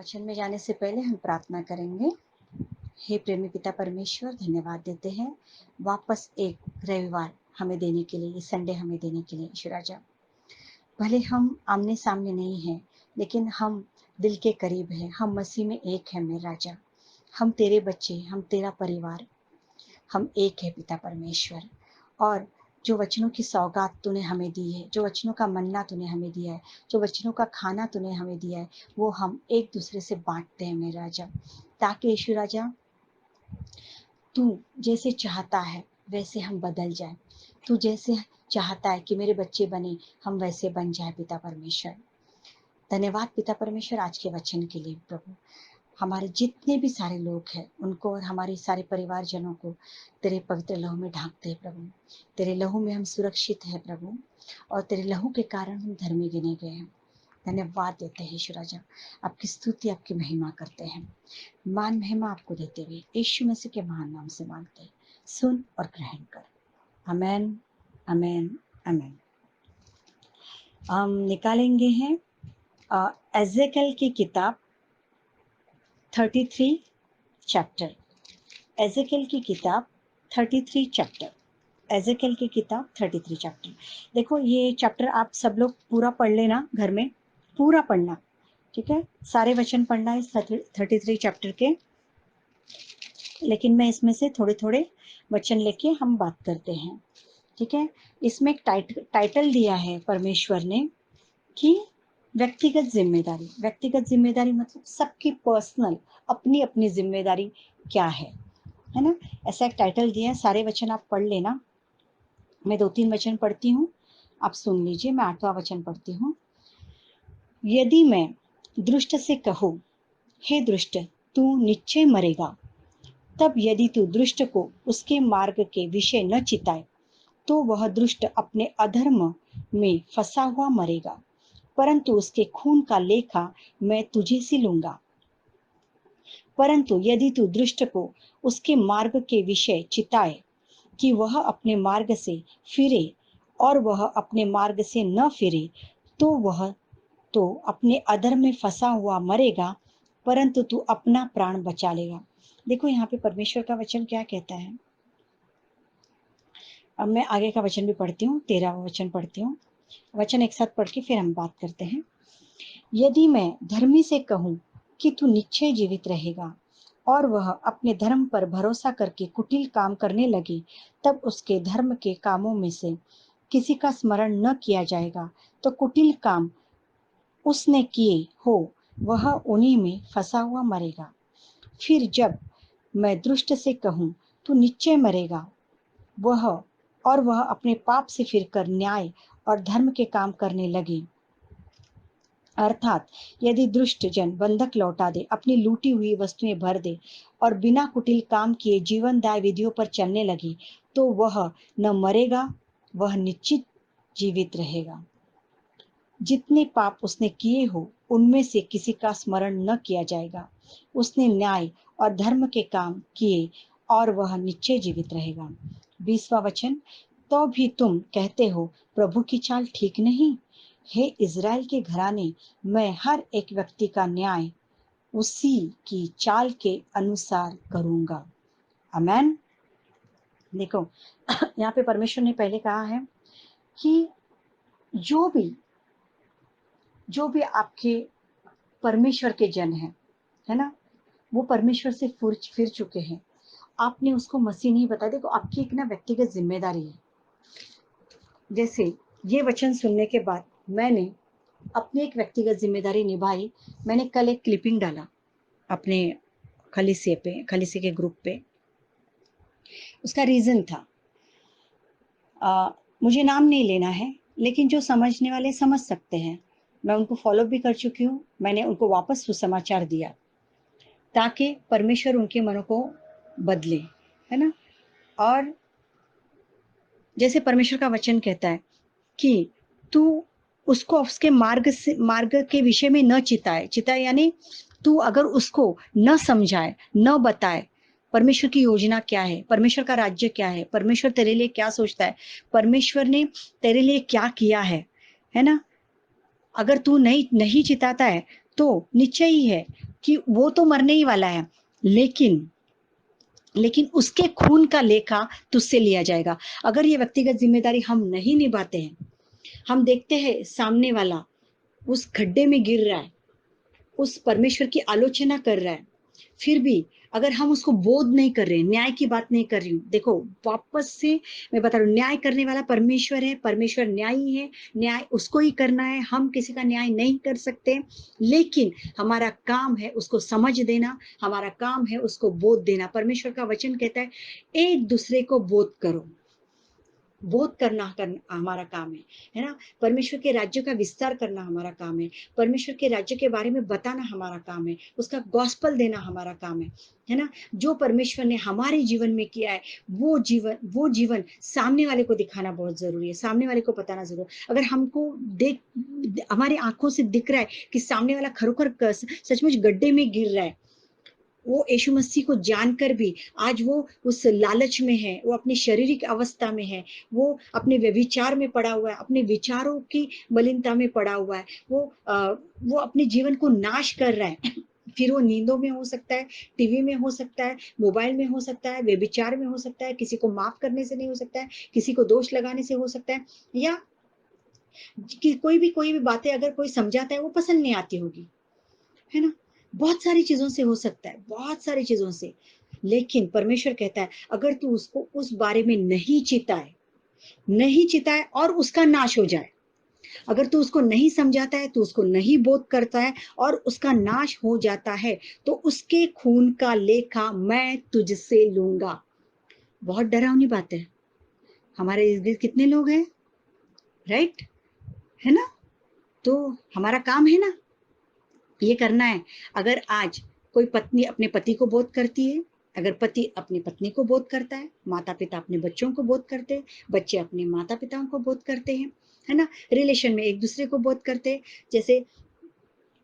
वचन में जाने से पहले हम प्रार्थना करेंगे। हे प्रेमी पिता परमेश्वर, धन्यवाद देते हैं वापस एक रविवार हमें देने के लिए, ये संडे हमें देने के लिए। ईश्वर राजा, भले हम आमने सामने नहीं हैं, लेकिन हम दिल के करीब हैं। हम मसीह में एक है मेरे राजा। हम तेरे बच्चे, हम तेरा परिवार, हम एक है पिता परमेश्वर। और जो वचनों की सौगात तूने हमें दी है, जो वचनों का मन्ना तूने हमें दिया है, जो वचनों का खाना तूने हमें दिया है, वो हम एक दूसरे से बांटते हैं मेरे राजा, ताकि यीशु राजा तू जैसे चाहता है वैसे हम बदल जाए। तू जैसे चाहता है कि मेरे बच्चे बने, हम वैसे बन जाए पिता परमेश्वर। धन्यवाद पिता परमेश्वर आज के वचन के लिए प्रभु। हमारे जितने भी सारे लोग हैं उनको और हमारे सारे परिवारजनों को तेरे पवित्र लहू में ढांकते हैं प्रभु। तेरे लहू में हम सुरक्षित हैं प्रभु, और तेरे लहू के कारण हम धर्मी गिने गए हैं। धन्यवाद देते हैं यीशु राजा, आपकी स्तुति, आपकी महिमा करते हैं। मान महिमा आपको देते हुए यीशु मसीह के महान नाम से मांगते हैं, सुन और ग्रहण कर। आमेन, आमेन, आमेन। हम निकालेंगे हैं एजेकियल की किताब 33 चैप्टर। एजेकियल की किताब 33 चैप्टर। एजेकियल की किताब 33 चैप्टर। देखो ये चैप्टर आप सब लोग पूरा पढ़ लेना घर में, पूरा पढ़ना, ठीक है। सारे वचन पढ़ना है 33 चैप्टर के, लेकिन मैं इसमें से थोड़े थोड़े वचन लेके हम बात करते हैं, ठीक है। इसमें एक टाइटल दिया है परमेश्वर ने कि व्यक्तिगत जिम्मेदारी। व्यक्तिगत जिम्मेदारी मतलब सबकी पर्सनल अपनी अपनी जिम्मेदारी क्या है ना। ऐसा एक टाइटल दिया है। सारे वचन आप पढ़ लेना। मैं 2-3 वचन पढ़ती हूँ, आप सुन लीजिए। मैं 8वां वचन पढ़ती हूँ। यदि मैं दुष्ट से कहूँ, हे दुष्ट, तू निश्चय मरेगा, तब यदि तू दुष्ट को उसके मार्ग के विषय न चिताए, तो वह दुष्ट अपने अधर्म में फंसा हुआ मरेगा, परंतु उसके खून का लेखा मैं तुझे से लूंगा। परंतु यदि तू दुष्ट को उसके मार्ग के विषय चिताए कि वह अपने मार्ग से फिरे, और वह अपने मार्ग से न फिरे, तो वह तो अपने अधर्म में फंसा हुआ मरेगा, परंतु तू अपना प्राण बचा लेगा। देखो यहाँ पे परमेश्वर का वचन क्या कहता है। अब मैं आगे का वचन भी पढ़ती हूँ, 13वां वचन पढ़ती हूँ। वचन एक साथ पढ़ के फिर हम बात करते हैं। यदि मैं धर्मी से कहूँ कि तू निश्चय जीवित रहेगा, और वह अपने धर्म पर भरोसा करके कुटिल काम करने लगे, तब उसके धर्म के कामों में से किसी का स्मरण न किया जाएगा, तो कुटिल काम उसने किए हो वह उन्हीं में फंसा हुआ मरेगा। फिर जब मैं दुष्ट से कहूँ तू निश्चय मरेगा, वह अपने पाप से फिरकर न्याय और धर्म के काम करने लगे, अर्थात यदि दुष्ट जन बंधक लौटा दे, अपनी लूटी हुई वस्तुएं भर दे, और बिना कुटिल काम किए जीवनदायी विधियों पर चलने लगे, तो वह न मरेगा, वह निश्चित जीवित रहेगा। जितने पाप उसने किए हो उनमें से किसी का स्मरण न किया जाएगा। उसने न्याय और धर्म के काम किए, और वह निश्चय जीवित रहेगा। 20वां वचन, तो भी तुम कहते हो प्रभु की चाल ठीक नहीं। हे इज़राइल के घराने, मैं हर एक व्यक्ति का न्याय उसी की चाल के अनुसार करूंगा। आमेन। देखो यहाँ पे परमेश्वर ने पहले कहा है कि जो भी आपके परमेश्वर के जन हैं, है ना, वो परमेश्वर से फिर चुके हैं। आपने उसको मसीह नहीं बताया। देखो आपकी एक ना व्यक्तिगत जिम्मेदारी है। जैसे ये वचन सुनने के बाद मैंने अपनी एक व्यक्तिगत जिम्मेदारी निभाई। मैंने कल एक क्लिपिंग डाला अपने खलीसे के ग्रुप पे। उसका रीजन था, मुझे नाम नहीं लेना है, लेकिन जो समझने वाले समझ सकते हैं। मैं उनको फॉलो भी कर चुकी हूँ। मैंने उनको वापस सुसमाचार दिया ताकि परमेश्वर उनके मनों को बदले, है ना। और जैसे परमेश्वर का वचन कहता है कि तू उसको उसके मार्ग के विषय में न चिताए यानी तू अगर उसको न समझाए, न बताए परमेश्वर की योजना क्या है, परमेश्वर का राज्य क्या है, परमेश्वर तेरे लिए क्या सोचता है, परमेश्वर ने तेरे लिए क्या किया है ना। अगर तू नहीं चिताता है तो निश्चय ही है कि वो तो मरने ही वाला है, लेकिन लेकिन उसके खून का लेखा तुझसे लिया जाएगा। अगर ये व्यक्तिगत जिम्मेदारी हम नहीं निभाते हैं, हम देखते हैं सामने वाला उस खड्डे में गिर रहा है, उस परमेश्वर की आलोचना कर रहा है, फिर भी अगर हम उसको बोध नहीं कर रहे, न्याय की बात नहीं कर रही हूँ, देखो वापस से मैं बता रही हूँ, न्याय करने वाला परमेश्वर है, परमेश्वर न्यायी है, न्याय उसको ही करना है, हम किसी का न्याय नहीं कर सकते, लेकिन हमारा काम है उसको समझ देना, हमारा काम है उसको बोध देना। परमेश्वर का वचन कहता है एक दूसरे को बोध करो, बोध करना हमारा काम है ना। परमेश्वर के राज्य का विस्तार करना हमारा काम है, परमेश्वर के राज्य के बारे में बताना हमारा काम है, उसका गॉस्पल देना हमारा काम है ना। जो परमेश्वर ने हमारे जीवन में किया है वो जीवन सामने वाले को दिखाना बहुत जरूरी है, सामने वाले को बताना जरूरी है। अगर हमको देख हमारी आंखों से दिख रहा है कि सामने वाला खरोखर सचमुच गड्ढे में गिर रहा है, वो यीशु मसीह को जानकर भी आज वो उस लालच में है, वो अपनी शारीरिक अवस्था में है, वो अपने व्यभिचार में पड़ा हुआ है, अपने विचारों की मलिनता में पड़ा हुआ है, वो अपने जीवन को नाश कर रहा है। फिर वो नींदों में हो सकता है, टीवी में हो सकता है, मोबाइल में हो सकता है, व्यभिचार में हो सकता है, किसी को माफ करने से नहीं हो सकता है, किसी को दोष लगाने से हो सकता है, या कि कोई भी बातें अगर कोई समझाता है वो पसंद नहीं आती होगी, है ना। बहुत सारी चीजों से हो सकता है, बहुत सारी चीजों से। लेकिन परमेश्वर कहता है अगर तू उसको उस बारे में नहीं चिताए और उसका नाश हो जाए, अगर तू उसको नहीं समझाता है, तू उसको नहीं बोध करता है और उसका नाश हो जाता है, तो उसके खून का लेखा मैं तुझसे लूंगा। बहुत डरावनी बात है। हमारे इर्द गिर्द कितने लोग हैं, राइट, है ना। तो हमारा काम है ना ये करना है। अगर आज कोई पत्नी अपने पति को बोध करती है, अगर पति अपनी पत्नी को बोध करता है, माता पिता अपने बच्चों को बोध करते हैं, बच्चे अपने माता पिताओं को बोध करते हैं, है ना, रिलेशन में एक दूसरे को बोध करते हैं। जैसे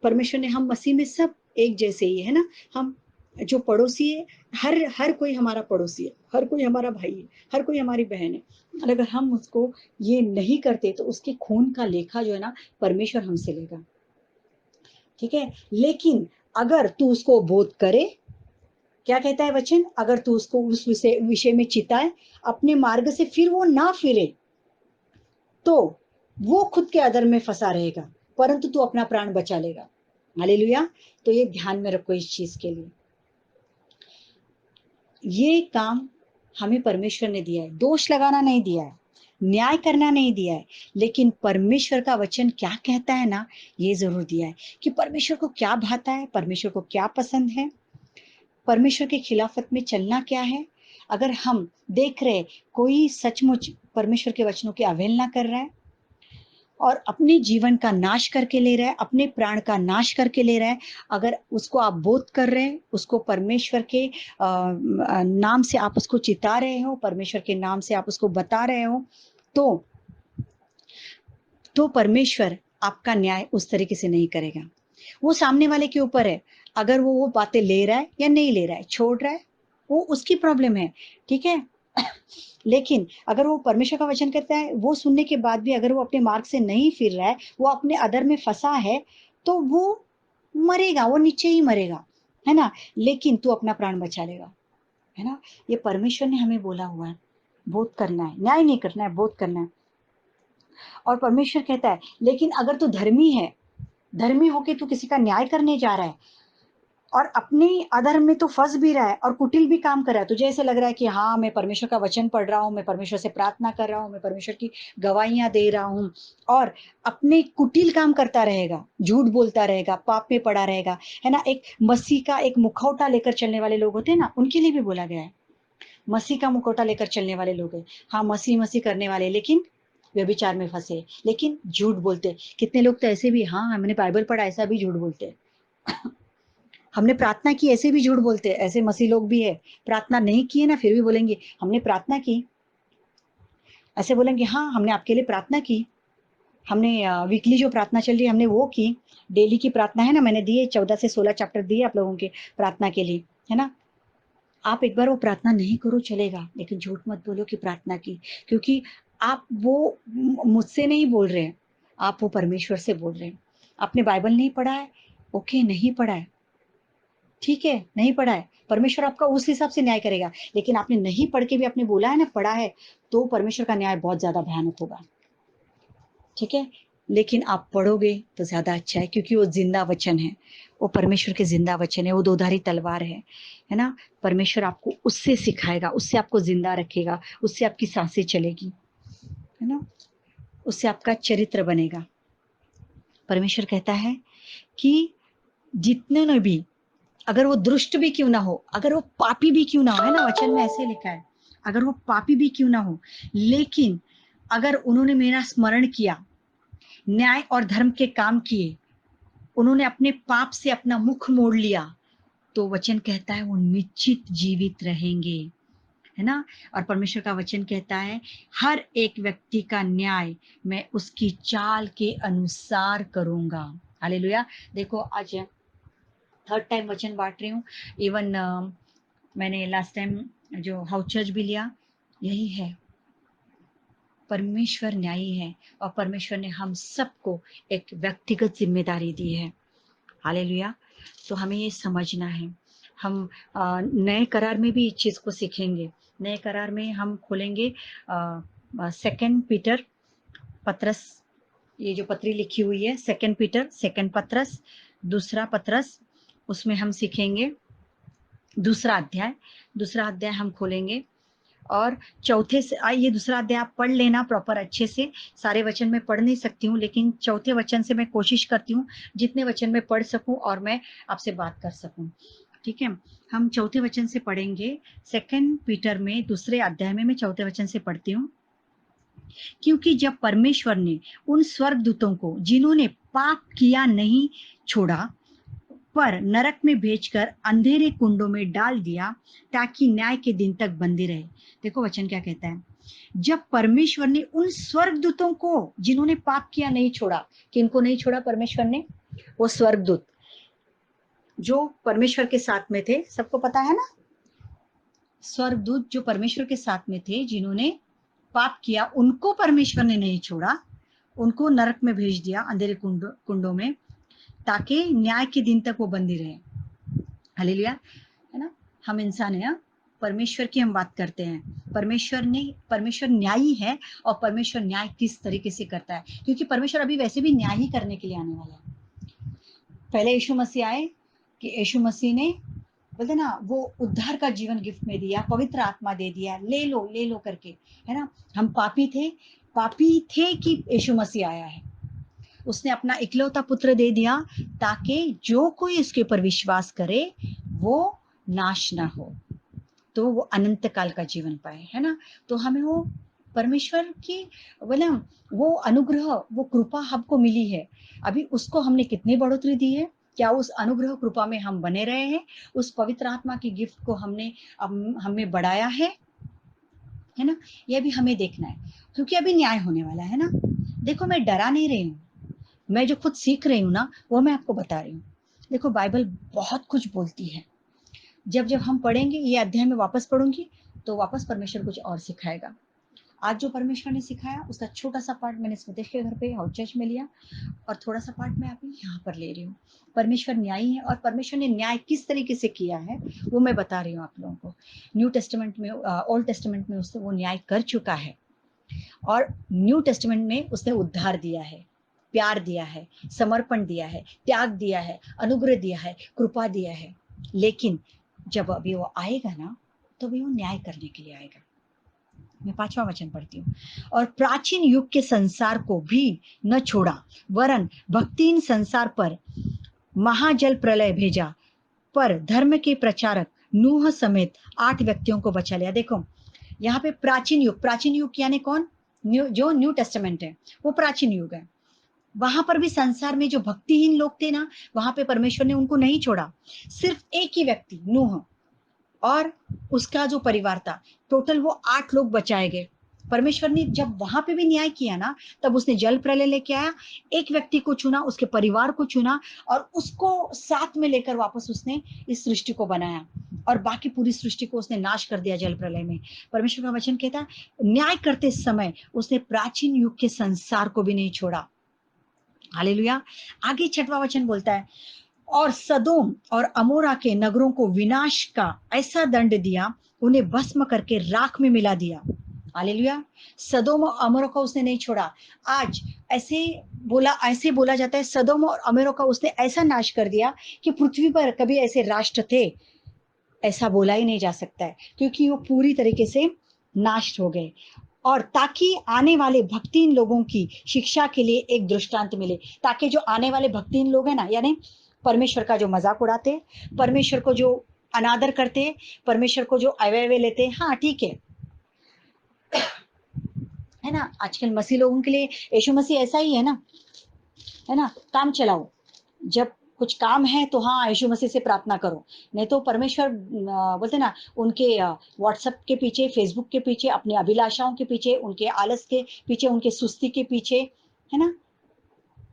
परमेश्वर ने, हम मसीह में सब एक जैसे ही है ना, हम जो पड़ोसी है, हर हर कोई हमारा पड़ोसी है, हर कोई हमारा भाई है, हर कोई हमारी बहन है। और अगर हम उसको ये नहीं करते तो उसके खून का लेखा जो है ना परमेश्वर हमसे लेगा, ठीक है। लेकिन अगर तू उसको बोध करे, क्या कहता है वचन, अगर तू उसको उस विषय में चिताए, अपने मार्ग से फिर वो ना फिरे, तो वो खुद के अधर्म में फंसा रहेगा, परंतु तू अपना प्राण बचा लेगा। हालेलुया। तो ये ध्यान में रखो इस चीज के लिए, ये काम हमें परमेश्वर ने दिया है, दोष लगाना नहीं दिया है, न्याय करना नहीं दिया है, लेकिन परमेश्वर का वचन क्या कहता है ना, ये जरूर दिया है कि परमेश्वर को क्या भाता है, परमेश्वर को क्या पसंद है, परमेश्वर के खिलाफत में चलना क्या है। अगर हम देख रहे कोई सचमुच परमेश्वर के वचनों की अवहेलना कर रहा है और अपने जीवन का नाश करके ले रहा है, अपने प्राण का नाश करके ले रहा है, अगर उसको आप बोध कर रहे हैं, उसको परमेश्वर के नाम से आप उसको चिता रहे हो, परमेश्वर के नाम से आप उसको बता रहे हो, तो परमेश्वर आपका न्याय उस तरीके से नहीं करेगा। वो सामने वाले के ऊपर है, अगर वो बातें ले रहा है या नहीं ले रहा है, छोड़ रहा है, वो उसकी प्रॉब्लम है, ठीक है। लेकिन अगर वो परमेश्वर का वचन कहता है, वो सुनने के बाद भी अगर वो अपने मार्ग से नहीं फिर रहा है, वो अपने अधर में फंसा है, तो वो मरेगा, वो नीचे ही मरेगा, है ना। लेकिन तू अपना प्राण बचा लेगा, है ना। ये परमेश्वर ने हमें बोला हुआ है, बोध करना है, न्याय नहीं करना है, बोध करना है। और परमेश्वर कहता है लेकिन अगर तू धर्मी है, धर्मी होके तू किसी का न्याय करने जा रहा है और अपने अधर्म में तो फंस भी रहा है और कुटिल भी काम कर रहा है, तुझे ऐसे लग रहा है कि हाँ मैं परमेश्वर का वचन पढ़ रहा हूँ, मैं परमेश्वर से प्रार्थना कर रहा हूँ, मैं परमेश्वर की गवाहियां दे रहा हूँ, और अपने कुटिल काम करता रहेगा, झूठ बोलता रहेगा, पाप में पड़ा रहेगा, है ना। एक मसीह का एक मुखौटा लेकर चलने वाले लोग होते हैं ना, उनके लिए भी बोला गया है, मसीह का मुखौटा लेकर चलने वाले लोग हैं। हाँ, मसीह मसीह करने वाले, लेकिन व्यभिचार में फंसे, लेकिन झूठ बोलते। कितने लोग तो ऐसे भी, हाँ हमने बाइबल पढ़ा, ऐसा भी झूठ बोलते। हमने प्रार्थना की, ऐसे भी झूठ बोलते। ऐसे मसीह लोग भी है, प्रार्थना नहीं किए ना फिर भी बोलेंगे हमने प्रार्थना की, ऐसे बोलेंगे हाँ हमने आपके लिए प्रार्थना की, हमने वीकली जो प्रार्थना चल रही है हमने वो की, डेली की प्रार्थना है ना, मैंने दिए 14 से 16 चैप्टर दिए आप लोगों के प्रार्थना के लिए, है ना। आप एक बार वो प्रार्थना नहीं करो चलेगा, लेकिन झूठ मत बोलो कि प्रार्थना की, क्योंकि आप वो मुझसे नहीं बोल रहे हैं, आप वो परमेश्वर से बोल रहे हैं। आपने बाइबल नहीं पढ़ा है, ओके नहीं पढ़ा है, ठीक है, नहीं पढ़ा है, परमेश्वर आपका उस हिसाब से न्याय करेगा। लेकिन आपने नहीं पढ़ के भी आपने बोला है ना, पढ़ा है, तो परमेश्वर का न्याय बहुत ज्यादा भयानक होगा। ठीक है, लेकिन आप पढ़ोगे तो ज्यादा अच्छा है, क्योंकि वो जिंदा वचन है, वो परमेश्वर के जिंदा वचन है, वो दोधारी तलवार है ना। परमेश्वर आपको उससे सिखाएगा, उससे आपको जिंदा रखेगा, उससे आपकी सांसें चलेगी, है ना, उससे आपका चरित्र बनेगा। परमेश्वर कहता है कि जितने ने भी, अगर वो दुष्ट भी क्यों ना हो, अगर वो पापी भी क्यों ना हो, है ना, वचन में ऐसे लिखा है, अगर वो पापी भी क्यों ना हो, लेकिन अगर उन्होंने मेरा स्मरण किया, न्याय और धर्म के काम किए, उन्होंने अपने पाप से अपना मुख मोड़ लिया, तो वचन कहता है वो निश्चित जीवित रहेंगे, है ना। और परमेश्वर का वचन कहता है हर एक व्यक्ति का न्याय मैं उसकी चाल के अनुसार करूंगा। हालेलुया। देखो आज थर्ड टाइम वचन बांट रही हूँ। इवन मैंने लास्ट टाइम जो हाउस चर्च भी लिया, यही है, परमेश्वर न्यायी है और परमेश्वर ने हम सबको एक व्यक्तिगत जिम्मेदारी दी है। हालेलुया। तो हमें ये समझना है। हम नए करार में भी इस चीज को सीखेंगे। नए करार में हम खोलेंगे सेकंड पीटर पत्रस, ये जो पत्री लिखी हुई है, सेकंड पीटर, सेकंड पत्रस, दूसरा पत्रस, उसमें हम सीखेंगे दूसरा अध्याय हम खोलेंगे। और चौथे से ये दूसरा अध्याय आप पढ़ लेना प्रॉपर अच्छे से। सारे वचन मैं पढ़ नहीं सकती हूँ, लेकिन चौथे वचन से मैं कोशिश करती हूँ जितने वचन में पढ़ सकूं और मैं आपसे बात कर सकूं। ठीक है, हम चौथे वचन से पढ़ेंगे। सेकंड पीटर में दूसरे अध्याय में मैं चौथे वचन से पढ़ती हूँ। क्योंकि जब परमेश्वर ने उन स्वर्गदूतों को जिन्होंने पाप किया नहीं छोड़ा, पर नरक में भेजकर अंधेरे कुंडों में डाल दिया ताकि न्याय के दिन तक बंदी रहे। देखो वचन क्या कहता है, जब परमेश्वर ने उन स्वर्गदूतों को जिन्होंने पाप किया नहीं छोड़ा, किनको नहीं छोड़ा परमेश्वर ने, वो स्वर्गदूत जो परमेश्वर के साथ में थे, सबको पता है ना, स्वर्गदूत जो परमेश्वर के साथ में थे, जिन्होंने पाप किया, उनको परमेश्वर ने नहीं छोड़ा, उनको नरक में भेज दिया, अंधेरे कुंडों में, ताकि न्याय के दिन तक वो बंदी रहे। हालेलुया, है ना। हम इंसान है, परमेश्वर की हम बात करते हैं। परमेश्वर न्यायी है और परमेश्वर न्याय किस तरीके से करता है, क्योंकि परमेश्वर अभी वैसे भी न्याय ही करने के लिए आने वाला है। पहले यीशु मसीह आए कि यीशु मसीह ने बोलते ना, वो उद्धार का जीवन गिफ्ट में दिया, पवित्र आत्मा दे दिया, ले लो करके, है ना। हम पापी थे कि यीशु मसीह आया है, उसने अपना इकलौता पुत्र दे दिया ताकि जो कोई उसके ऊपर विश्वास करे वो नाश ना हो, तो वो अनंत काल का जीवन पाए, है ना। तो हमें वो परमेश्वर की बोला वो अनुग्रह, वो कृपा हमको मिली है। अभी उसको हमने कितनी बढ़ोतरी दी है, क्या उस अनुग्रह कृपा में हम बने रहे हैं, उस पवित्र आत्मा की गिफ्ट को हमने हमें बढ़ाया है ना। ये भी हमें देखना है, क्योंकि अभी न्याय होने वाला है ना। देखो मैं डरा नहीं रही हूँ, मैं जो खुद सीख रही हूँ ना वो मैं आपको बता रही हूँ। देखो बाइबल बहुत कुछ बोलती है। जब जब हम पढ़ेंगे, ये अध्याय में वापस पढ़ूंगी तो वापस परमेश्वर कुछ और सिखाएगा। आज जो परमेश्वर ने सिखाया उसका छोटा सा पार्ट मैंने स्मितेश के घर पे हाउस चर्च में लिया, और थोड़ा सा पार्ट मैं अभी यहाँ पर ले रही हूँ। परमेश्वर न्यायी है और परमेश्वर ने न्याय किस तरीके से किया है वो मैं बता रही हूँ आप लोगों को। न्यू टेस्टामेंट में, ओल्ड टेस्टामेंट में उसने वो न्याय कर चुका है, और न्यू टेस्टामेंट में उसने उद्धार दिया है, प्यार दिया है, समर्पण दिया है, त्याग दिया है, अनुग्रह दिया है, कृपा दिया है। लेकिन जब अभी वो आएगा ना, तो भी वो न्याय करने के लिए आएगा। मैं 5वां वचन पढ़ती हूँ। और प्राचीन युग के संसार को भी न छोड़ा, वरन भक्तिहीन संसार पर महाजल प्रलय भेजा, पर धर्म के प्रचारक नूह समेत 8 व्यक्तियों को बचा लिया। देखो यहाँ पे प्राचीन युग यानी कौन, जो न्यू टेस्टामेंट है वो प्राचीन युग है। वहां पर भी संसार में जो भक्तिहीन लोग थे ना, वहां पे परमेश्वर ने उनको नहीं छोड़ा। सिर्फ एक ही व्यक्ति नूह और उसका जो परिवार था, टोटल वो 8 लोग बचाए गए। परमेश्वर ने जब वहां पे भी न्याय किया ना, तब उसने जल प्रलय लेके आया, एक व्यक्ति को चुना, उसके परिवार को चुना, और उसको साथ में लेकर वापस उसने इस सृष्टि को बनाया, और बाकी पूरी सृष्टि को उसने नाश कर दिया जल प्रलय में। परमेश्वर का वचन कहता है न्याय करते समय उसने प्राचीन युग के संसार को भी नहीं छोड़ा। हालेलुया। आगे 6वां वचन बोलता है, और सदोम और अमोरा के नगरों को विनाश का ऐसा दंड दिया, उन्हें भस्म करके राख में मिला दिया। हालेलुया। सदोम और अमोरा को उसने नहीं छोड़ा। आज ऐसे बोला जाता है, सदोम और अमोरा का उसने ऐसा नाश कर दिया कि पृथ्वी पर कभी ऐसे राष्ट्र थे, ऐसा बोला ही नहीं जा सकता है, क्योंकि वो पूरी तरीके से नाश हो गए। और ताकि आने वाले भक्तिहीन लोगों की शिक्षा के लिए एक दृष्टांत मिले, ताकि जो आने वाले भक्तिहीन लोग हैं ना, यानी परमेश्वर का जो मजाक उड़ाते, परमेश्वर को जो अनादर करते, परमेश्वर को जो अवैवे लेते, हाँ ठीक है ना। आजकल मसीह लोगों के लिए यीशु मसीह ऐसा ही है ना, काम चलाओ। जब कुछ काम है तो हाँ यीशु मसीह से प्रार्थना करो, नहीं तो परमेश्वर बोलते ना, उनके व्हाट्सएप के पीछे, फेसबुक के पीछे, अपनी अभिलाषाओं के पीछे, उनके आलस के पीछे, उनके सुस्ती के पीछे, है ना,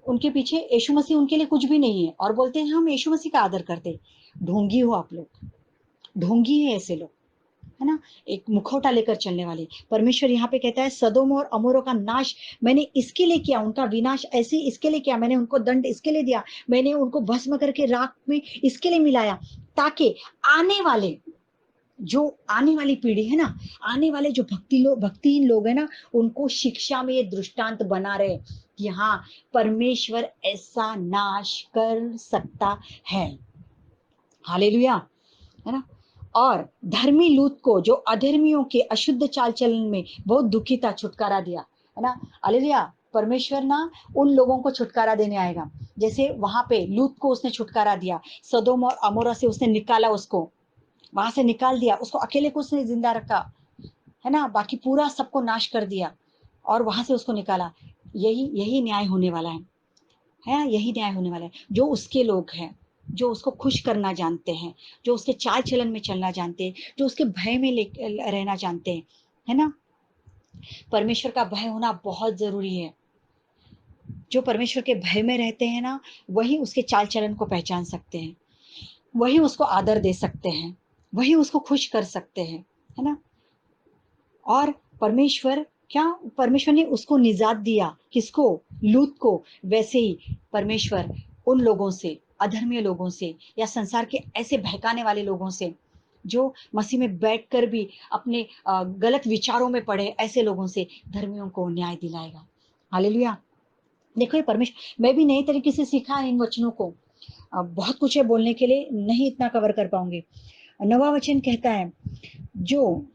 उनके पीछे यीशु मसीह उनके लिए कुछ भी नहीं है, और बोलते हैं हम यीशु मसीह का आदर करते। ढोंगी हो आप लोग, ढोंगी है ऐसे लोग, है ना, एक मुखौटा लेकर चलने वाले। परमेश्वर यहाँ पे कहता है सदोम और अमोरों का नाश मैंने इसके लिए किया, उनका विनाश ऐसे इसके लिए किया, मैंने उनको दंड इसके लिए दिया, मैंने उनको भस्म करके राख में इसके लिए मिलाया, ताकि आने वाली पीढ़ी है ना, आने वाले जो भक्तिहीन लोग है ना, उनको शिक्षा में ये दृष्टांत बना रहे कि हाँ परमेश्वर ऐसा नाश कर सकता है। हालेलुया, है ना। और धर्मी लूत को जो अधर्मियों के अशुद्ध चाल चलन में बहुत दुखी था, छुटकारा दिया, है ना। हालेलुया। परमेश्वर ना उन लोगों को छुटकारा देने आएगा, जैसे वहां पे लूत को उसने छुटकारा दिया, सदोम और अमोरा से उसने निकाला, उसको वहां से निकाल दिया, उसको अकेले को उसने जिंदा रखा, है ना, बाकी पूरा सबको नाश कर दिया और वहां से उसको निकाला। यही यही न्याय होने वाला है, यही न्याय होने वाला है। जो उसके लोग हैं, जो उसको खुश करना जानते हैं, जो उसके चाल चलन में चलना जानते हैं, जो उसके भय में रहना जानते हैं, है ना। परमेश्वर का भय होना बहुत जरूरी है। जो परमेश्वर के भय में रहते हैं ना, वही उसके चाल चलन को पहचान सकते हैं, वही उसको आदर दे सकते हैं, वही उसको खुश कर सकते हैं, है ना। और परमेश्वर ने उसको निजात दिया, किसको, लूत को। वैसे ही परमेश्वर उन लोगों से, अधर्मीय लोगों से, या संसार के ऐसे बहकाने वाले लोगों से, जो मसीह में बैठकर भी अपने गलत विचारों में पड़े, ऐसे लोगों से धर्मियों को न्याय दिलाएगा। हालेलुया। देखो ये परमेश्वर, मैं भी नए तरीके से सीखा इन वचनों को, बहुत कुछ है बोलने के लिए, नहीं इतना कवर कर पाऊंगे। 9वां वचन कहता है, जो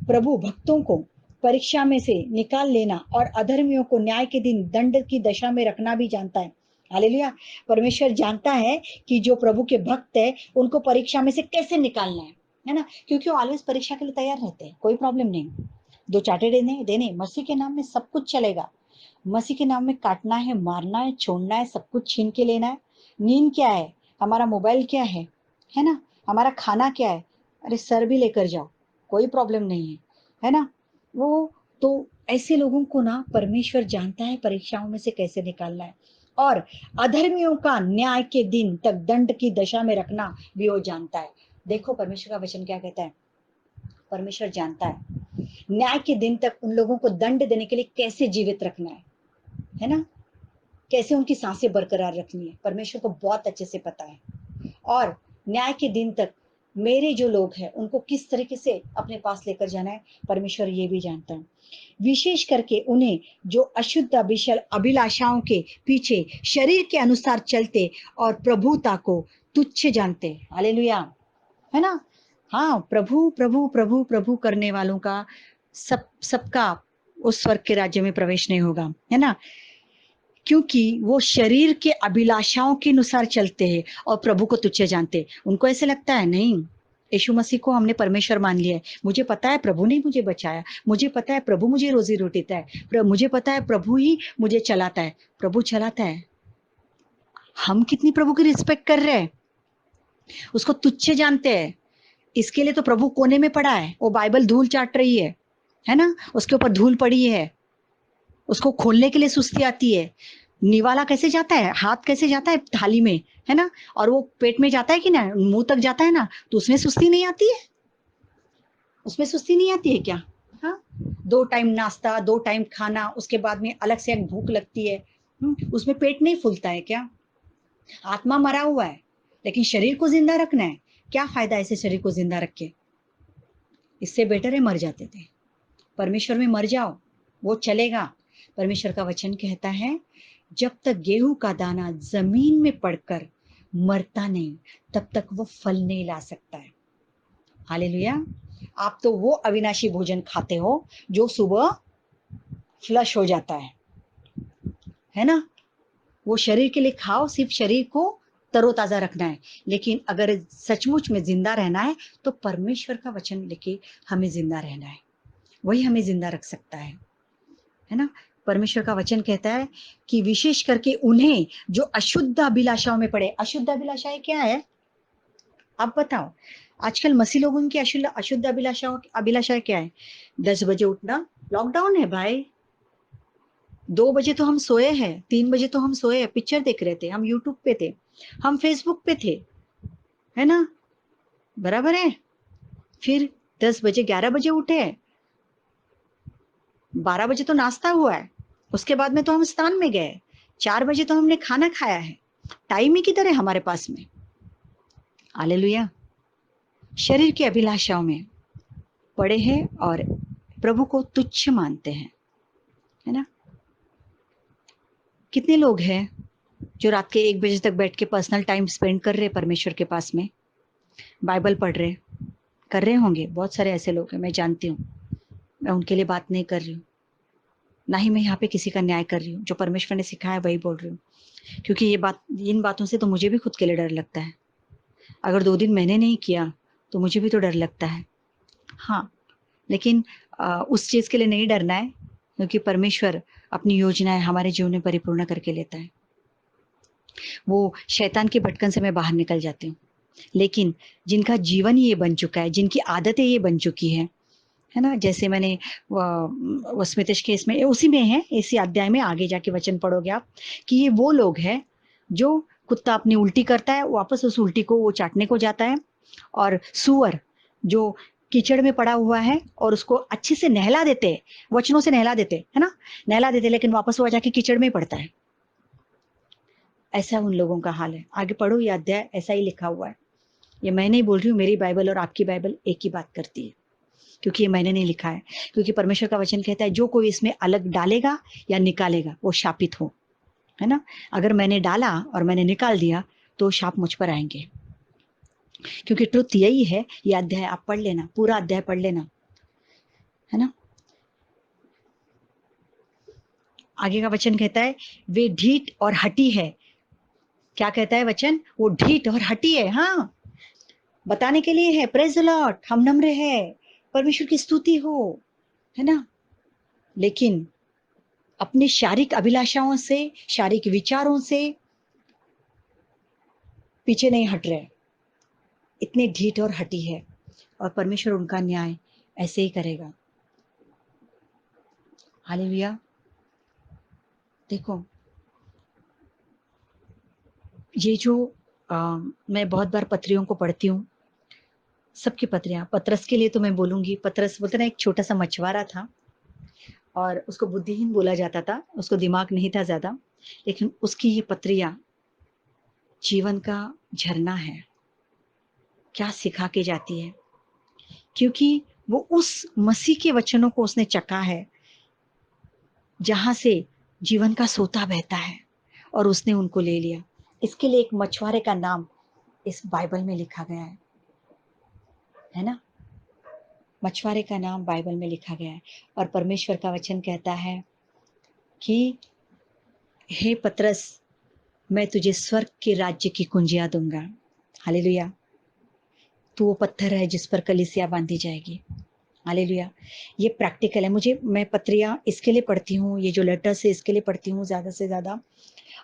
प्रभु भक्तों को परीक्षा में से निकाल लेना और अधर्मियों को न्याय के दिन दंड की दशा में रखना भी जानता है। हालेलुया। परमेश्वर जानता है कि जो प्रभु के भक्त है उनको परीक्षा में से कैसे निकालना है ना, क्योंकि वो ऑलवेज परीक्षा के लिए तैयार रहते हैं, कोई प्रॉब्लम नहीं। दो चाटे देने मसीह के नाम में सब कुछ चलेगा। मसीह के नाम में काटना है, मारना है, छोड़ना है, सब कुछ छीन के लेना है। नींद क्या है, हमारा मोबाइल क्या है ना, हमारा खाना क्या है, अरे सर भी लेकर जाओ, कोई प्रॉब्लम नहीं है ना। वो तो ऐसे लोगों को ना परमेश्वर जानता है परीक्षाओं में से कैसे निकालना है, और अधर्मियों का न्याय के दिन तक दंड की दशा में रखना भी वो जानता है। देखो परमेश्वर का वचन क्या कहता है, परमेश्वर जानता है न्याय के दिन तक उन लोगों को दंड देने के लिए कैसे जीवित रखना है ना, कैसे उनकी सांसें बरकरार रखनी है, परमेश्वर को बहुत अच्छे से पता है। और न्याय के दिन तक मेरे जो लोग हैं उनको किस तरीके से अपने पास लेकर जाना है, परमेश्वर ये भी जानता है। विशेष करके उन्हें जो अशुद्ध अभिलाषाओं के पीछे शरीर के अनुसार चलते और प्रभुता को तुच्छ जानते। हालेलुया, है ना। हाँ, प्रभु प्रभु प्रभु प्रभु करने वालों का सबका उस स्वर्ग के राज्य में प्रवेश नहीं होगा, है ना, क्योंकि वो शरीर के अभिलाषाओं के अनुसार चलते हैं और प्रभु को तुच्छ जानते। उनको ऐसे लगता है नहीं, यीशु मसीह को हमने परमेश्वर मान लिया है, मुझे पता है प्रभु ने मुझे बचाया, मुझे पता है प्रभु मुझे रोजी रोटी देता है, मुझे पता है प्रभु ही मुझे चलाता है, प्रभु चलाता है। हम कितनी प्रभु की रिस्पेक्ट कर रहे हैं, उसको तुच्छ जानते हैं। इसके लिए तो प्रभु कोने में पड़ा है, वो बाइबल धूल चाट रही है ना, उसके ऊपर धूल पड़ी है, उसको खोलने के लिए सुस्ती आती है। निवाला कैसे जाता है, हाथ कैसे जाता है थाली में, है ना, और वो पेट में जाता है कि ना, मुंह तक जाता है ना, तो उसमें सुस्ती नहीं आती है, उसमें सुस्ती नहीं आती है क्या। हाँ, 2 टाइम नाश्ता, 2 टाइम खाना, उसके बाद में अलग से एक भूख लगती है, उसमें पेट नहीं फूलता है क्या। आत्मा मरा हुआ है, लेकिन शरीर को जिंदा रखना है। क्या फायदा ऐसे शरीर को जिंदा रख के? इससे बेटर है मर जाते थे। परमेश्वर में मर जाओ, वो चलेगा। परमेश्वर का वचन कहता है, जब तक गेहूं का दाना जमीन में पड़कर मरता नहीं, तब तक वो फल नहीं ला सकता है। हालेलुया। आप तो वो अविनाशी भोजन खाते हो जो सुबह फ्लश हो जाता है ना? वो शरीर के लिए खाओ, सिर्फ शरीर को तरोताजा रखना है। लेकिन अगर सचमुच में जिंदा रहना है तो परमेश्वर का वचन लेके हमें जिंदा रहना है, वही हमें जिंदा रख सकता है ना? परमेश्वर का वचन कहता है कि विशेष करके उन्हें जो अशुद्ध अभिलाषाओं में पड़े। अशुद्ध अभिलाषाएं क्या है? आप बताओ। आजकल मसीह लोगों की अशुद्ध अभिलाषाएं क्या है? 10 बजे उठना। लॉकडाउन है भाई, 2 बजे तो हम सोए हैं, 3 बजे तो हम सोए हैं, पिक्चर देख रहे थे, हम यूट्यूब पे थे, हम फेसबुक पे थे, है ना? बराबर है। फिर 10 बजे 11 बजे उठे, 12 बजे तो नाश्ता हुआ है, उसके बाद में तो हम स्नान में गए, 4 बजे तो हमने खाना खाया है। टाइम ही किधर है हमारे पास में? हालेलुया। शरीर की अभिलाषाओं में पड़े हैं और प्रभु को तुच्छ मानते हैं, है ना? कितने लोग हैं जो रात के 1 बजे तक बैठ के पर्सनल टाइम स्पेंड कर रहे हैं परमेश्वर के पास में, बाइबल पढ़ रहे, कर रहे होंगे। बहुत सारे ऐसे लोग हैं, मैं जानती हूँ। मैं उनके लिए बात नहीं कर रही हूँ, ना ही मैं यहाँ पे किसी का न्याय कर रही हूँ। जो परमेश्वर ने सिखाया वही बोल रही हूँ, क्योंकि इन बातों से तो मुझे भी खुद के लिए डर लगता है। अगर 2 दिन मैंने नहीं किया तो मुझे भी तो डर लगता है। हाँ, लेकिन उस चीज़ के लिए नहीं डरना है, क्योंकि परमेश्वर अपनी योजनाएं हमारे जीवन में परिपूर्ण करके लेता है। वो शैतान के भटकन से मैं बाहर निकल जाती हूँ। लेकिन जिनका जीवन ये बन चुका है, जिनकी आदतें ये बन चुकी है ना? जैसे मैंने वो स्मितिश केस में उसी में है, इसी अध्याय में आगे जाके वचन पढ़ोगे आप कि ये वो लोग हैं जो कुत्ता अपनी उल्टी करता है, वापस उस उल्टी को वो चाटने को जाता है, और सूअर जो कीचड़ में पड़ा हुआ है और उसको अच्छे से नहला देते, वचनों से नहला देते, है ना? नहला देते, लेकिन वापस वो जाके कीचड़ में पड़ता है। ऐसा उन लोगों का हाल है। आगे पढ़ो, ये अध्याय ऐसा ही लिखा हुआ है। ये मैं नहीं बोल रही हूँ, मेरी बाइबल और आपकी बाइबल एक ही बात करती है, क्योंकि ये मैंने नहीं लिखा है। क्योंकि परमेश्वर का वचन कहता है, जो कोई इसमें अलग डालेगा या निकालेगा वो शापित हो, है ना? अगर मैंने डाला और मैंने निकाल दिया तो शाप मुझ पर आएंगे, क्योंकि ट्रुथ यही है। ये अध्याय आप पढ़ लेना, पूरा अध्याय पढ़ लेना, है ना? आगे का वचन कहता है, वे ढीठ और हठी है। क्या कहता है वचन? वो ढीठ और हठी है। हाँ, बताने के लिए है, प्रेज द लॉर्ड, हम नम्र है, परमेश्वर की स्तुति हो, है ना? लेकिन अपनी शारीरिक अभिलाषाओं से, शारीरिक विचारों से पीछे नहीं हट रहे, इतने ढीठ और हठी है, और परमेश्वर उनका न्याय ऐसे ही करेगा। हालेलुया। देखो, ये जो मैं बहुत बार पत्रियों को पढ़ती हूँ, सबकी पत्रियां, पतरस के लिए तो मैं बोलूंगी, पतरस बोलते ना, एक छोटा सा मछुआरा था और उसको बुद्धिहीन बोला जाता था, उसको दिमाग नहीं था ज्यादा, लेकिन उसकी ये पत्रियां जीवन का झरना है। क्या सिखा के जाती है, क्योंकि वो उस मसीह के वचनों को उसने चखा है जहां से जीवन का सोता बहता है, और उसने उनको ले लिया। इसके लिए एक मछुआरे का नाम इस बाइबल में लिखा गया है ना? मछुआरे का नाम बाइबल में लिखा गया है, और परमेश्वर का वचन कहता है कि हे पतरस, मैं तुझे स्वर्ग के राज्य की कुंजियां दूंगा। हालेलुया। तू वो पत्थर है जिस पर कलीसिया बांधी जाएगी। हालेलुया। ये प्रैक्टिकल है। मैं पत्रियां इसके लिए पढ़ती हूँ, ये जो लेटर्स है इसके लिए पढ़ती हूँ ज़्यादा से ज़्यादा,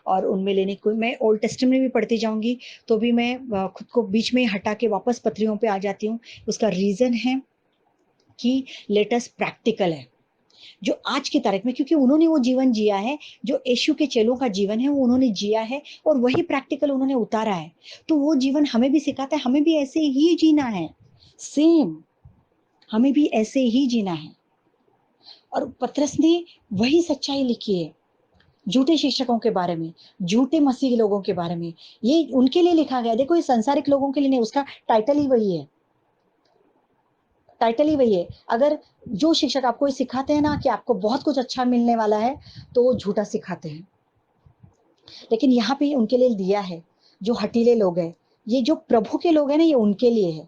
और उनमें लेने को मैं ओल्ड टेस्टामेंट में भी पढ़ती जाऊंगी, तो भी मैं खुद को बीच में हटा के वापस पत्रियों पे आ जाती हूँ। उसका रीज़न है कि लेटर्स प्रैक्टिकल है, जो आज की तारीख में, क्योंकि उन्होंने वो जीवन जिया है जो यीशु के चेलों का जीवन है, वो उन्होंने जिया है और वही प्रैक्टिकल उन्होंने उतारा है। तो वो जीवन हमें भी सिखाता है, हमें भी ऐसे ही जीना है, सेम हमें भी ऐसे ही जीना है। और पतरस ने वही सच्चाई लिखी है। झूठे शिक्षकों के बारे में, झूठे मसीही लोगों के बारे में, ये उनके लिए लिखा गया है। देखो, ये संसारिक लोगों के लिए नहीं, उसका टाइटल ही वही है, टाइटल ही वही है। अगर जो शिक्षक आपको ये सिखाते हैं ना कि आपको बहुत कुछ अच्छा मिलने वाला है, तो वो झूठा सिखाते हैं। लेकिन यहाँ पे उनके लिए दिया है, जो हठीले लोग हैं, ये जो प्रभु के लोग हैं ना, ये उनके लिए है।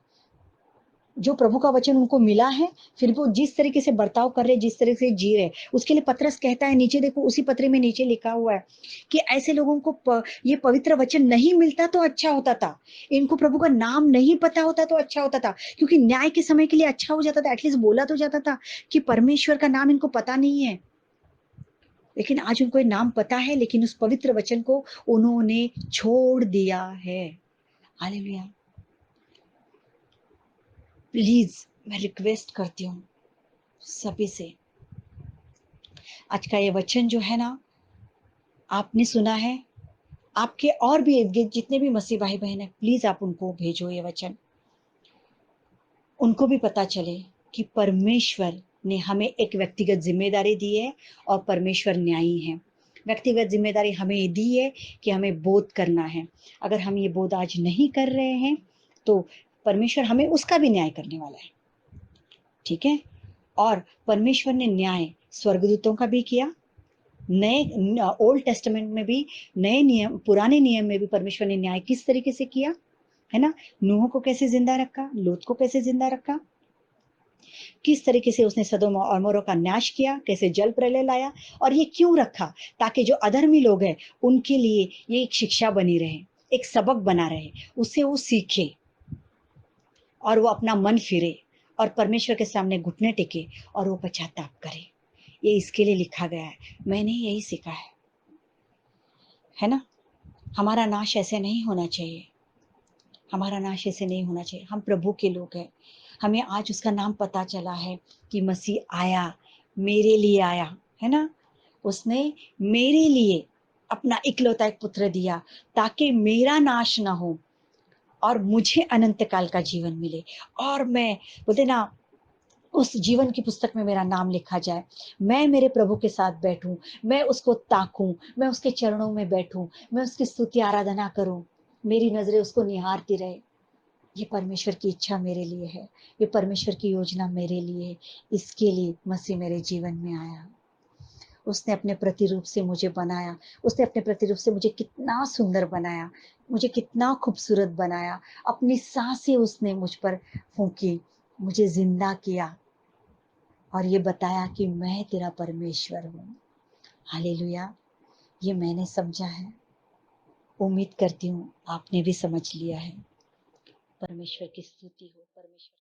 जो प्रभु का वचन उनको मिला है, फिर वो जिस तरीके से बर्ताव कर रहे, जिस तरह से जी रहे, उसके लिए पतरस कहता है, नीचे देखो, उसी पत्र में नीचे लिखा हुआ है कि ऐसे लोगों को ये पवित्र वचन नहीं मिलता तो अच्छा होता था, इनको प्रभु का नाम नहीं पता होता तो अच्छा होता था, क्योंकि न्याय के समय के लिए अच्छा हो जाता था, एटलीस्ट बोला तो जाता था कि परमेश्वर का नाम इनको पता नहीं है। लेकिन आज उनको ये नाम पता है, लेकिन उस पवित्र वचन को उन्होंने छोड़ दिया है। हालेलुया। प्लीज, मैं रिक्वेस्ट करती हूँ सभी से, आज का ये वचन जो है ना, आपने सुना है, आपके और भी जितने भी मसीह भाई बहन है, प्लीज आप उनको भेजो ये वचन, उनको भी पता चले कि परमेश्वर ने हमें एक व्यक्तिगत जिम्मेदारी दी है और परमेश्वर न्यायी है। व्यक्तिगत जिम्मेदारी हमें दी है कि हमें बोध करना है। अगर हम ये बोध आज नहीं कर रहे हैं, तो परमेश्वर हमें उसका भी न्याय करने वाला है। ठीक है। और परमेश्वर ने न्याय स्वर्गदूतों का भी किया, नए ओल्ड टेस्टामेंट में भी, नए नियम, पुराने नियम में भी परमेश्वर ने न्याय किस तरीके से किया है ना। नूह को कैसे जिंदा रखा, लूत को कैसे जिंदा रखा, किस तरीके से उसने सदोम और अमोरा का नाश किया, कैसे जल प्रलय लाया, और ये क्यों रखा, ताकि जो अधर्मी लोग हैं उनके लिए ये एक शिक्षा बनी रहे, एक सबक बना रहे, उससे वो सीखे और वो अपना मन फिरे और परमेश्वर के सामने घुटने टेके और वो पश्चाताप करे। ये इसके लिए लिखा गया है। मैंने यही सीखा है ना। हमारा नाश ऐसे नहीं होना चाहिए, हमारा नाश ऐसे नहीं होना चाहिए। हम प्रभु के लोग हैं, हमें आज उसका नाम पता चला है कि मसीह आया, मेरे लिए आया है ना। उसने मेरे लिए अपना इकलौता एक पुत्र दिया, ताकि मेरा नाश ना हो और मुझे अनंत काल का जीवन मिले, और मैं बोलते ना, उस जीवन की पुस्तक में मेरा नाम लिखा जाए। मैं मेरे प्रभु के साथ बैठूं, मैं उसको ताकूं, मैं उसके चरणों में बैठूं, मैं उसकी स्तुति आराधना करूं, मेरी नजरें उसको निहारती रहे। ये परमेश्वर की इच्छा मेरे लिए है, ये परमेश्वर की योजना मेरे लिए है। इसके लिए मसीह मेरे जीवन में आया। उसने अपने प्रतिरूप से मुझे बनाया, उसने अपने प्रतिरूप से मुझे कितना सुंदर बनाया, मुझे कितना खूबसूरत बनाया। अपनी सांसें उसने मुझ पर फूंकी, मुझे जिंदा किया और ये बताया कि मैं तेरा परमेश्वर हूँ। हालेलुया। ये मैंने समझा है, उम्मीद करती हूँ आपने भी समझ लिया है। परमेश्वर की स्तुति हो, परमेश्वर